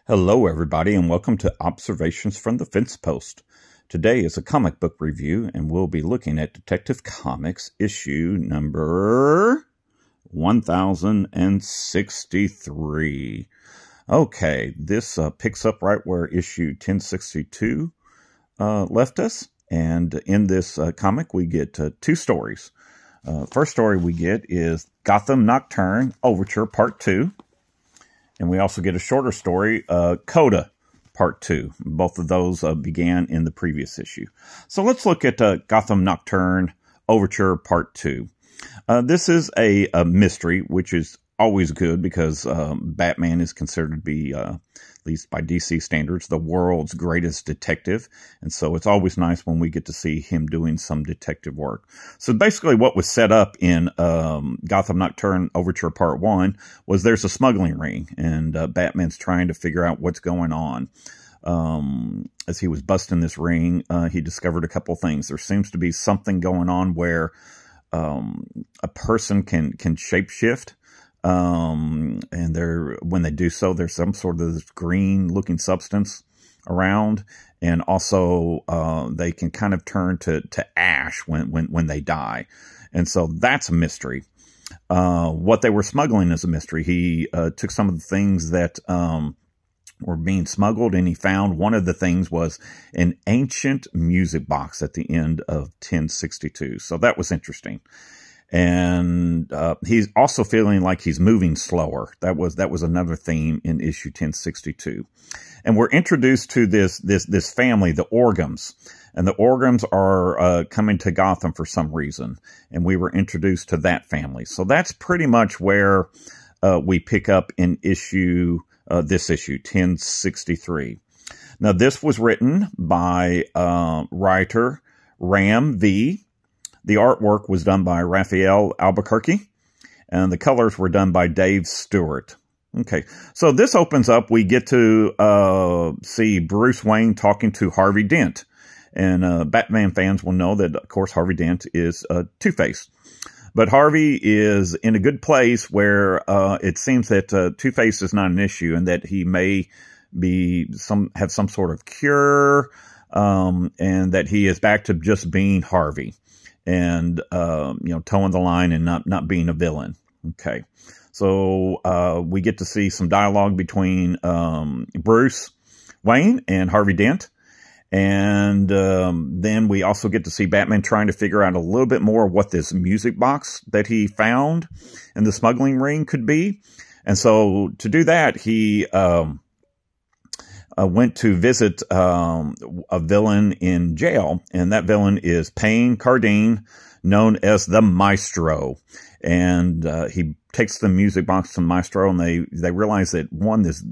Hello, everybody, and welcome to Observations from the Fence Post. Today is a comic book review, and we'll be looking at Detective Comics issue number 1063. Okay, this picks up right where issue 1062 left us, and in this comic we get two stories. First story we get is Gotham Nocturne Overture Part 2. And we also get a shorter story, Coda, Part 2. Both of those began in the previous issue. So let's look at Gotham Nocturne Overture Part 2. This is a mystery, which is always good because Batman is considered to be, at least by DC standards, the world's greatest detective. And so it's always nice when we get to see him doing some detective work. So basically what was set up in Gotham Nocturne Overture Part 1 was there's a smuggling ring, and Batman's trying to figure out what's going on. As he was busting this ring, he discovered a couple things. There seems to be something going on where a person can shapeshift. And when they do so, there's some sort of this green looking substance around, and also they can kind of turn to ash when they die. And so that's a mystery. What they were smuggling is a mystery. He took some of the things that were being smuggled, and he found one of the things was an ancient music box at the end of 1062. So that was interesting. And he's also feeling like he's moving slower. That was another theme in issue 1062. And we're introduced to this family, the Orgums. And the Orgums are coming to Gotham for some reason. And we were introduced to that family. So that's pretty much where we pick up in this issue, 1063. Now, this was written by writer Ram V. The artwork was done by Raphael Albuquerque, and the colors were done by Dave Stewart. Okay, so this opens up, we get to see Bruce Wayne talking to Harvey Dent. And Batman fans will know that, of course, Harvey Dent is Two-Face. But Harvey is in a good place where it seems that Two-Face is not an issue, and that he may have some sort of cure, and that he is back to just being Harvey. And, towing the line and not being a villain. Okay. So, we get to see some dialogue between, Bruce Wayne and Harvey Dent. And, then we also get to see Batman trying to figure out a little bit more what this music box that he found in the smuggling ring could be. And so to do that, he, went to visit a villain in jail, and that villain is Payne Cardine, known as the Maestro. And he takes the music box to the Maestro, and they realize that, this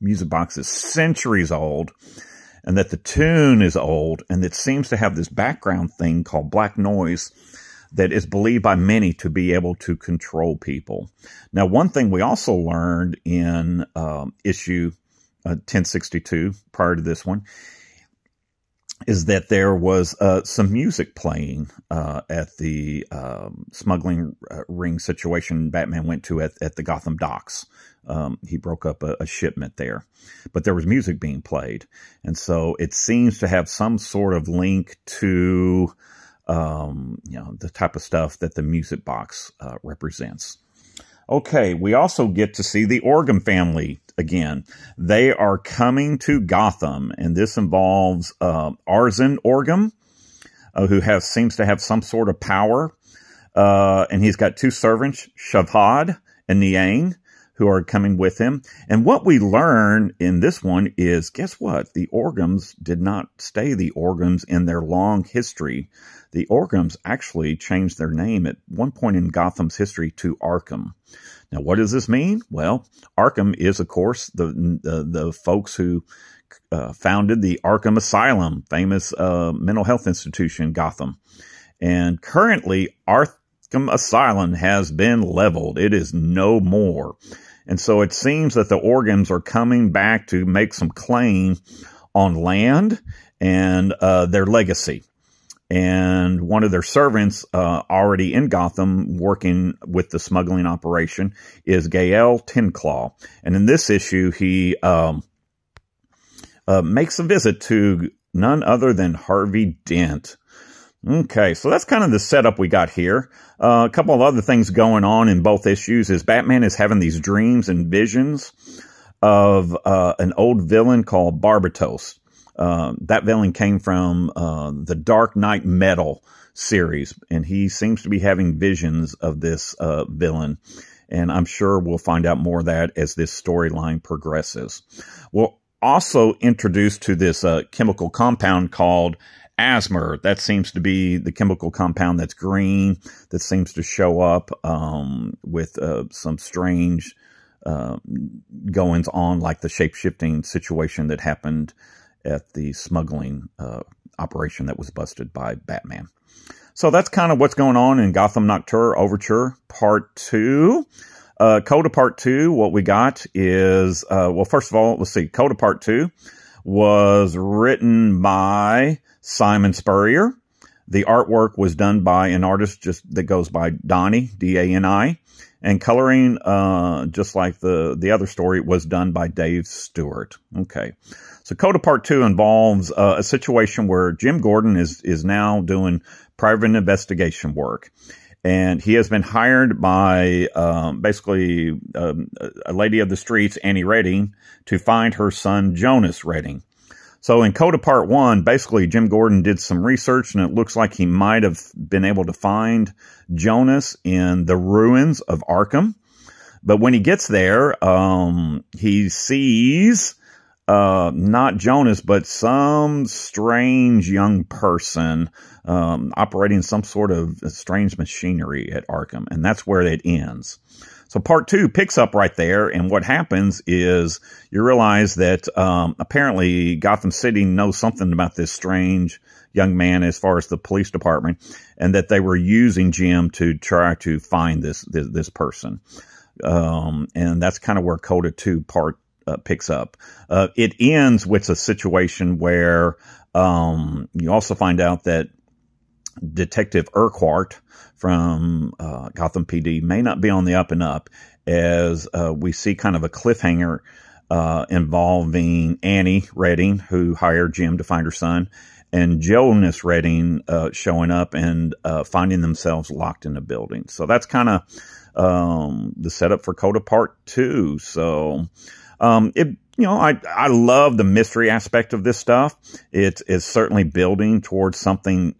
music box is centuries old, and that the tune is old, and it seems to have this background thing called black noise that is believed by many to be able to control people. Now, one thing we also learned in issue 1062, prior to this one, is that there was some music playing at the smuggling ring situation Batman went to at the Gotham docks. He broke up a shipment there, but there was music being played. And so it seems to have some sort of link to, the type of stuff that the music box represents. Okay, we also get to see the Orgum family again. They are coming to Gotham, and this involves Arzen Orgum, who seems to have some sort of power. And he's got two servants, Shavad and Niang, who are coming with him. And what we learn in this one is, guess what? The Orgums did not stay the Orgums in their long history. The Orgums actually changed their name at one point in Gotham's history to Arkham. Now, what does this mean? Well, Arkham is, of course, the folks who founded the Arkham Asylum, famous mental health institution in Gotham. And currently, Arkham Asylum has been leveled. It is no more. And so it seems that the Orgums are coming back to make some claim on land and their legacy. and one of their servants already in Gotham working with the smuggling operation is Gael Tinclaw. And in this issue, he makes a visit to none other than Harvey Dent. Okay, so that's kind of the setup we got here. A couple of other things going on in both issues is Batman is having these dreams and visions of an old villain called Barbatos. That villain came from the Dark Knight Metal series, and he seems to be having visions of this villain. And I'm sure we'll find out more of that as this storyline progresses. We'll also introduced to this chemical compound called Asmer. That seems to be the chemical compound that's green, that seems to show up with some strange goings on, like the shape-shifting situation that happened at the smuggling operation that was busted by Batman. So that's kind of what's going on in Gotham Nocturne Overture Part 2. Coda Part 2, what we got is, well, first of all, let's see. Coda Part 2 was written by Simon Spurrier. The artwork was done by an artist that goes by Dani, D-A-N-I. And coloring, just like the other story, was done by Dave Stewart. Okay. So Coda Part 2 involves a situation where Jim Gordon is now doing private investigation work. And he has been hired by basically a lady of the streets, Annie Redding, to find her son, Jonas Redding. So in Coda Part 1, basically Jim Gordon did some research, and it looks like he might have been able to find Jonas in the ruins of Arkham. But when he gets there, he sees not Jonas, but some strange young person operating some sort of strange machinery at Arkham. And that's where it ends. So Part 2 picks up right there, and what happens is you realize that apparently Gotham City knows something about this strange young man as far as the police department, and that they were using Jim to try to find this person. And that's kind of where Coda 2 part picks up. It ends with a situation where you also find out that Detective Urquhart from Gotham PD may not be on the up and up, as we see kind of a cliffhanger involving Annie Redding, who hired Jim to find her son, and Jonas Redding showing up and finding themselves locked in a building. So that's kind of the setup for Coda Part 2. So I love the mystery aspect of this stuff. It is certainly building towards something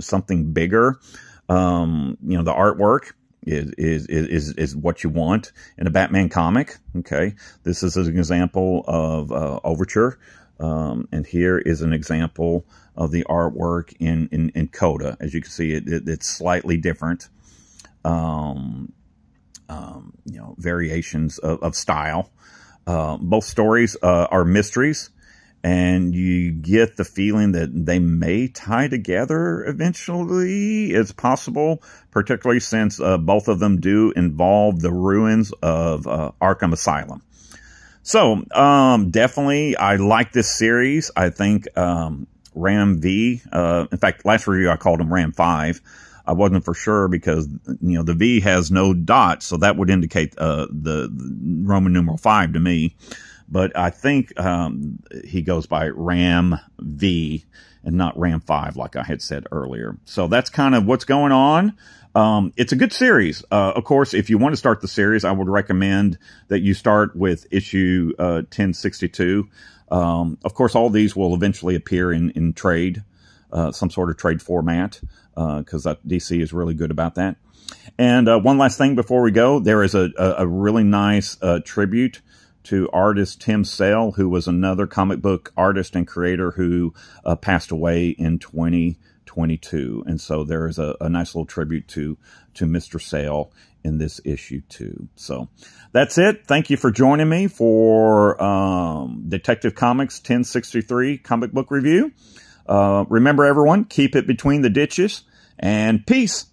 bigger. The artwork is what you want in a Batman comic. Okay. This is an example of, Overture. And here is an example of the artwork in Coda. As you can see, it's slightly different. Variations of style. Both stories are mysteries, and you get the feeling that they may tie together eventually. It's possible, particularly since both of them do involve the ruins of Arkham Asylum. So, definitely, I like this series. I think Ram V, in fact, last review I called him Ram 5. I wasn't for sure because, the V has no dots, so that would indicate the Roman numeral 5 to me. But I think he goes by Ram V and not Ram 5 like I had said earlier. So that's kind of what's going on. It's a good series. Of course, if you want to start the series, I would recommend that you start with issue 1062. Of course, all these will eventually appear in trade, some sort of trade format, because DC is really good about that. And one last thing before we go, there is a really nice tribute to artist Tim Sale, who was another comic book artist and creator who passed away in 2022. And so there is a nice little tribute to Mr. Sale in this issue too. So that's it. Thank you for joining me for Detective Comics 1063 comic book review. Remember, everyone, keep it between the ditches, and peace.